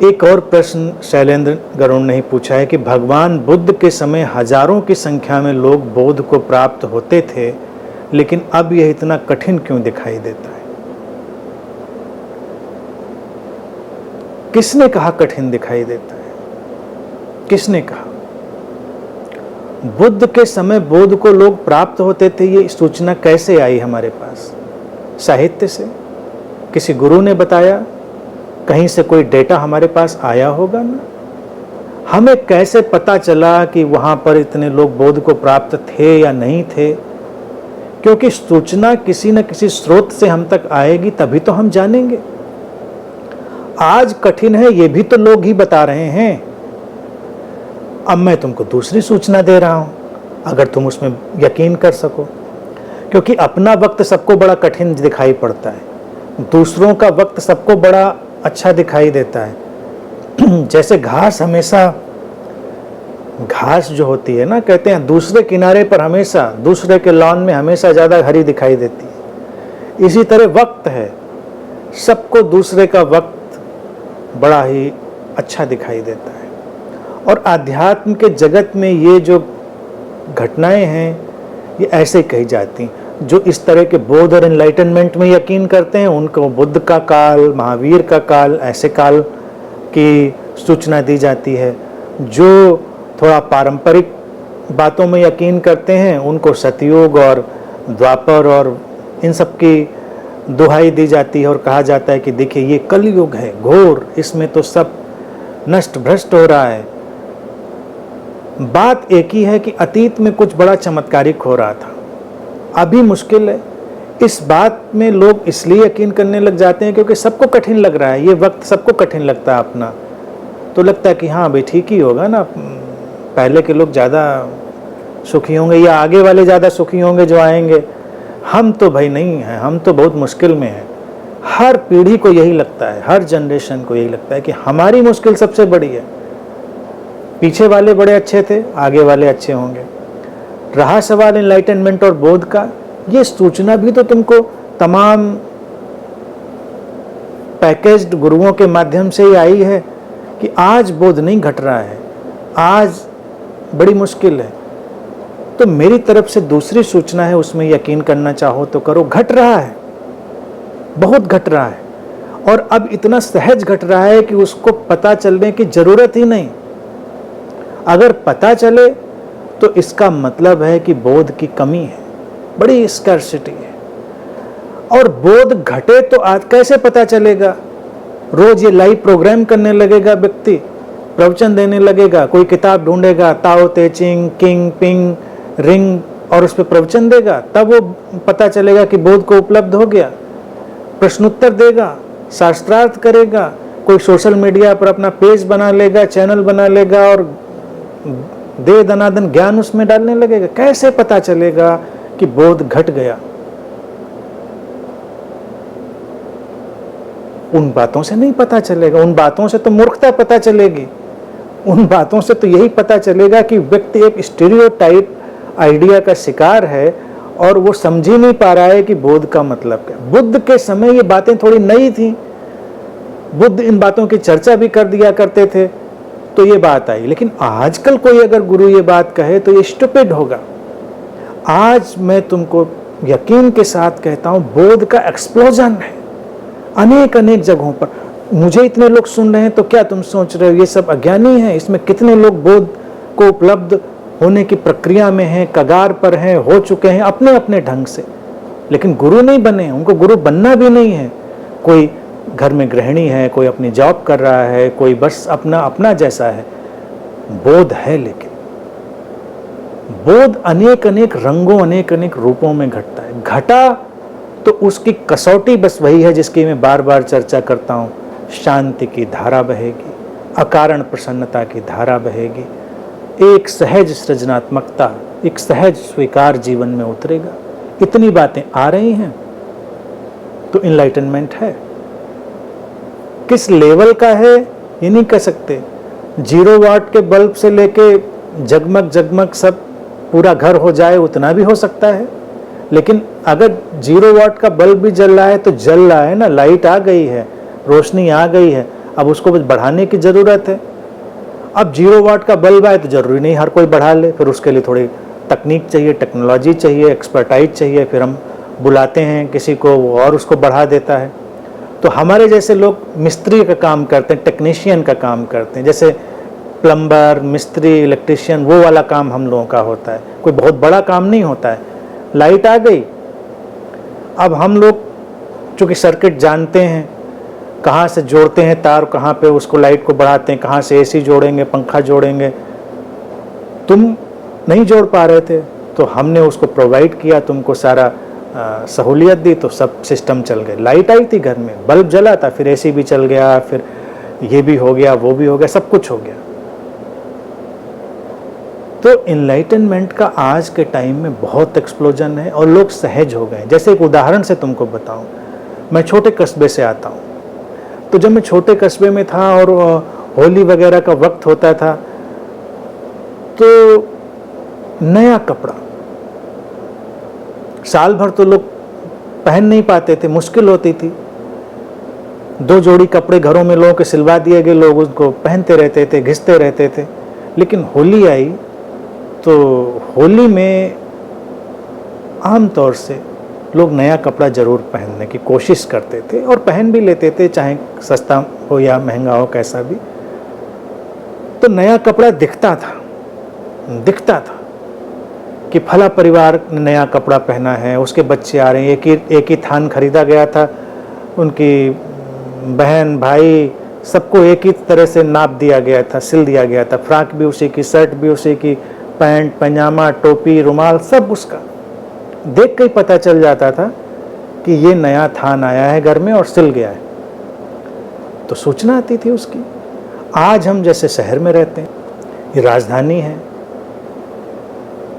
एक और प्रश्न शैलेंद्र गरुड़ ने पूछा है कि भगवान बुद्ध के समय हजारों की संख्या में लोग बोध को प्राप्त होते थे, लेकिन अब यह इतना कठिन क्यों दिखाई देता है? किसने कहा कठिन दिखाई देता है? किसने कहा? बुद्ध के समय बोध को लोग प्राप्त होते थे, ये सूचना कैसे आई हमारे पास? साहित्य से? किसी गुरु ने बताया? कहीं से कोई डेटा हमारे पास आया होगा ना? हमें कैसे पता चला कि वहां पर इतने लोग बोध को प्राप्त थे या नहीं थे? क्योंकि सूचना किसी न किसी स्रोत से हम तक आएगी, तभी तो हम जानेंगे। आज कठिन है ये भी तो लोग ही बता रहे हैं। अब मैं तुमको दूसरी सूचना दे रहा हूं, अगर तुम उसमें यकीन कर सको, क्योंकि अपना वक्त सबको बड़ा कठिन दिखाई पड़ता है, दूसरों का वक्त सबको बड़ा अच्छा दिखाई देता है। जैसे घास हमेशा, घास जो होती है ना, कहते हैं दूसरे किनारे पर हमेशा, दूसरे के लॉन में हमेशा ज़्यादा हरी दिखाई देती है। इसी तरह वक्त है, सबको दूसरे का वक्त बड़ा ही अच्छा दिखाई देता है। और आध्यात्म के जगत में ये जो घटनाएं हैं, ये ऐसे कही जाती हैं। जो इस तरह के बोध और एनलाइटनमेंट में यकीन करते हैं, उनको बुद्ध का काल, महावीर का काल, ऐसे काल की सूचना दी जाती है। जो थोड़ा पारंपरिक बातों में यकीन करते हैं, उनको सतयुग और द्वापर और इन सब की दुहाई दी जाती है और कहा जाता है कि देखिए ये कलयुग है घोर, इसमें तो सब नष्ट भ्रष्ट हो रहा है। बात एक ही है कि अतीत में कुछ बड़ा चमत्कारिक हो रहा था, अभी मुश्किल है। इस बात में लोग इसलिए यकीन करने लग जाते हैं क्योंकि सबको कठिन लग रहा है, ये वक्त सबको कठिन लगता है अपना, तो लगता है कि हाँ भाई ठीक ही होगा ना, पहले के लोग ज़्यादा सुखी होंगे या आगे वाले ज़्यादा सुखी होंगे जो आएंगे, हम तो भाई नहीं हैं, हम तो बहुत मुश्किल में हैं। हर पीढ़ी को यही लगता है, हर जनरेशन को यही लगता है कि हमारी मुश्किल सबसे बड़ी है। पीछे वाले बड़े अच्छे थे, आगे वाले अच्छे होंगे। रहा सवाल एनलाइटनमेंट और बोध का, ये सूचना भी तो तुमको तमाम पैकेज्ड गुरुओं के माध्यम से ही आई है कि आज बोध नहीं घट रहा है, आज बड़ी मुश्किल है। तो मेरी तरफ से दूसरी सूचना है, उसमें यकीन करना चाहो तो करो। घट रहा है, बहुत घट रहा है, और अब इतना सहज घट रहा है कि उसको पता चलने की जरूरत ही नहीं। अगर पता चले तो इसका मतलब है कि बोध की कमी है, बड़ी स्कैर्सिटी है। और बोध घटे तो आज कैसे पता चलेगा? रोज ये लाइव प्रोग्राम करने लगेगा व्यक्ति, प्रवचन देने लगेगा, कोई किताब ढूंढेगा, ताओ ते चिंग किंग पिंग रिंग, और उस पर प्रवचन देगा, तब वो पता चलेगा कि बोध को उपलब्ध हो गया। प्रश्नोत्तर देगा, शास्त्रार्थ करेगा, कोई सोशल मीडिया पर अपना पेज बना लेगा, चैनल बना लेगा और दे दनादन ज्ञान उसमें डालने लगेगा। कैसे पता चलेगा कि बोध घट गया? उन बातों से नहीं पता चलेगा, उन बातों से तो मूर्खता पता चलेगी। उन बातों से तो यही पता चलेगा कि व्यक्ति एक स्टीरियोटाइप आइडिया का शिकार है और वो समझ ही नहीं पा रहा है कि बोध का मतलब क्या। बुद्ध के समय ये बातें थोड़ी नई थी, बुद्ध इन बातों की चर्चा भी कर दिया करते थे, तो ये बात आई। लेकिन आजकल कोई अगर गुरु ये बात कहे तो ये स्टूपिड होगा। आज मैं तुमको यकीन के साथ कहता हूं, बोध का एक्सप्लोजन है अनेक अनेक जगहों पर। मुझे इतने लोग सुन रहे हैं तो क्या तुम सोच रहे हो ये सब अज्ञानी हैं? इसमें कितने लोग बोध को उपलब्ध होने की प्रक्रिया में हैं, कगार पर हैं, हो चुके हैं अपने अपने ढंग से, लेकिन गुरु नहीं बने, उनको गुरु बनना भी नहीं है। कोई घर में गृहिणी है, कोई अपनी जॉब कर रहा है, कोई बस अपना अपना जैसा है। बोध है, लेकिन बोध अनेक अनेक रंगों, अनेक अनेक रूपों में घटता है। घटा तो उसकी कसौटी बस वही है जिसकी मैं बार बार चर्चा करता हूँ, शांति की धारा बहेगी, अकारण प्रसन्नता की धारा बहेगी, एक सहज सृजनात्मकता, एक सहज स्वीकार जीवन में उतरेगा। इतनी बातें आ रही हैं तो इनलाइटनमेंट है। किस लेवल का है ये नहीं कह सकते। 0 वाट के बल्ब से लेके जगमग जगमग सब पूरा घर हो जाए, उतना भी हो सकता है। लेकिन अगर 0 वाट का बल्ब भी जल रहा है तो जल रहा है ना, लाइट आ गई है, रोशनी आ गई है। अब उसको बस बढ़ाने की ज़रूरत है। अब 0 वाट का बल्ब आए तो ज़रूरी नहीं हर कोई बढ़ा ले, फिर उसके लिए थोड़ी तकनीक चाहिए, टेक्नोलॉजी चाहिए, एक्सपर्टाइज चाहिए, फिर हम बुलाते हैं किसी को, वो और उसको बढ़ा देता है। तो हमारे जैसे लोग मिस्त्री का काम करते हैं, टेक्नीशियन का काम करते हैं, जैसे प्लम्बर, मिस्त्री, इलेक्ट्रिशियन, वो वाला काम हम लोगों का होता है। कोई बहुत बड़ा काम नहीं होता है। लाइट आ गई, अब हम लोग चूँकि सर्किट जानते हैं, कहाँ से जोड़ते हैं तार, कहाँ पे उसको लाइट को बढ़ाते हैं, कहाँ से एसी जोड़ेंगे, पंखा जोड़ेंगे। तुम नहीं जोड़ पा रहे थे तो हमने उसको प्रोवाइड किया, तुमको सारा सहूलियत दी, तो सब सिस्टम चल गए। लाइट आई थी घर में, बल्ब जला था, फिर एसी भी चल गया, फिर ये भी हो गया, वो भी हो गया, सब कुछ हो गया। तो इनलाइटनमेंट का आज के टाइम में बहुत एक्सप्लोजन है और लोग सहज हो गए। जैसे एक उदाहरण से तुमको बताऊं, मैं छोटे कस्बे से आता हूं, तो जब मैं छोटे कस्बे में था और होली वगैरह का वक्त होता था, तो नया कपड़ा साल भर तो लोग पहन नहीं पाते थे, मुश्किल होती थी। 2 जोड़ी कपड़े घरों में लोगों के सिलवा दिए गए, लोग उसको पहनते रहते थे, घिसते रहते थे। लेकिन होली आई तो होली में आम तौर से लोग नया कपड़ा ज़रूर पहनने की कोशिश करते थे और पहन भी लेते थे, चाहे सस्ता हो या महंगा हो, कैसा भी। तो नया कपड़ा दिखता था कि फला परिवार ने नया कपड़ा पहना है, उसके बच्चे आ रहे हैं। एक ही थान खरीदा गया था, उनकी बहन भाई सबको एक ही तरह से नाप दिया गया था, सिल दिया गया था। फ्रॉक भी उसी की, शर्ट भी उसी की, पैंट, पैजामा, टोपी, रुमाल, सब उसका। देख के ही पता चल जाता था कि ये नया थान आया है घर में और सिल गया है, तो सूचना आती थी उसकी। आज हम जैसे शहर में रहते हैं, ये राजधानी है,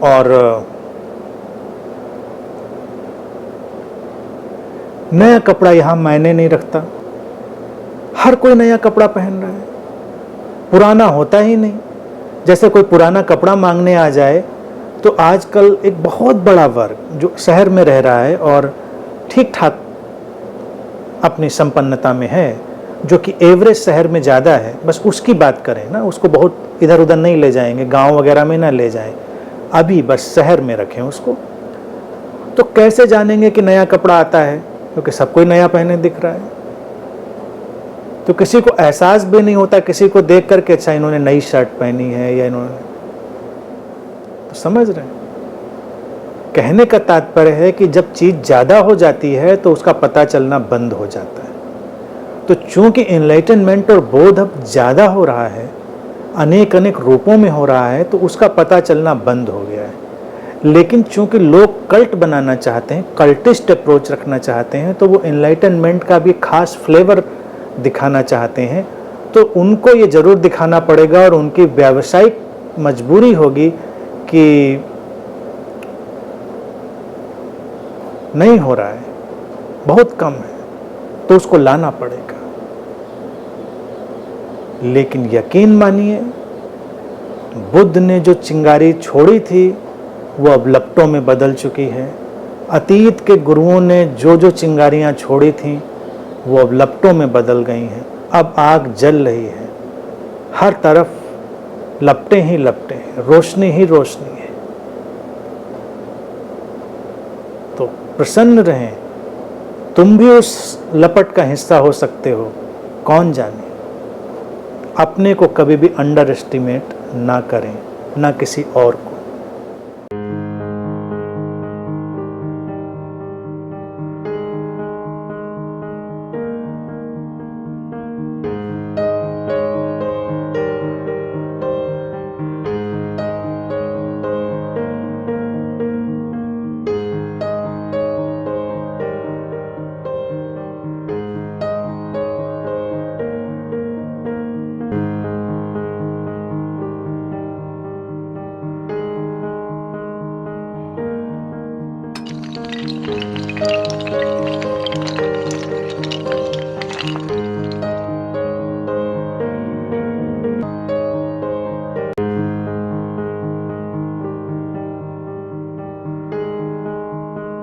और नया कपड़ा यहाँ मायने नहीं रखता, हर कोई नया कपड़ा पहन रहा है, पुराना होता ही नहीं। जैसे कोई पुराना कपड़ा मांगने आ जाए तो आजकल एक बहुत बड़ा वर्ग जो शहर में रह रहा है और ठीक ठाक अपनी संपन्नता में है, जो कि एवरेज शहर में ज़्यादा है, बस उसकी बात करें ना, उसको बहुत इधर उधर नहीं ले जाएंगे, गांव वगैरह में ना ले जाएं, अभी बस शहर में रखें उसको। तो कैसे जानेंगे कि नया कपड़ा आता है, क्योंकि सब कोई नया पहने दिख रहा है। तो किसी को एहसास भी नहीं होता, किसी को देख करके अच्छा इन्होंने नई शर्ट पहनी है या इन्होंने, तो समझ रहे हैं। कहने का तात्पर्य है कि जब चीज़ ज़्यादा हो जाती है तो उसका पता चलना बंद हो जाता है। तो चूंकि एनलाइटनमेंट और बोध अब ज़्यादा हो रहा है, अनेक अनेक रूपों में हो रहा है, तो उसका पता चलना बंद हो गया है। लेकिन चूंकि लोग कल्ट बनाना चाहते हैं, कल्टिस्ट अप्रोच रखना चाहते हैं, तो वो एनलाइटनमेंट का भी खास फ्लेवर दिखाना चाहते हैं, तो उनको ये ज़रूर दिखाना पड़ेगा और उनकी व्यावसायिक मजबूरी होगी कि नहीं हो रहा है, बहुत कम है, तो उसको लाना पड़ेगा। लेकिन यकीन मानिए, बुद्ध ने जो चिंगारी छोड़ी थी वो अब लपटों में बदल चुकी है। अतीत के गुरुओं ने जो जो चिंगारियां छोड़ी थीं वो अब लपटों में बदल गई हैं। अब आग जल रही है, हर तरफ लपटें ही लपटें हैं, रोशनी ही रोशनी है। तो प्रसन्न रहें, तुम भी उस लपट का हिस्सा हो सकते हो, कौन जाने। अपने को कभी भी अंडर एस्टिमेट ना करें, ना किसी और को।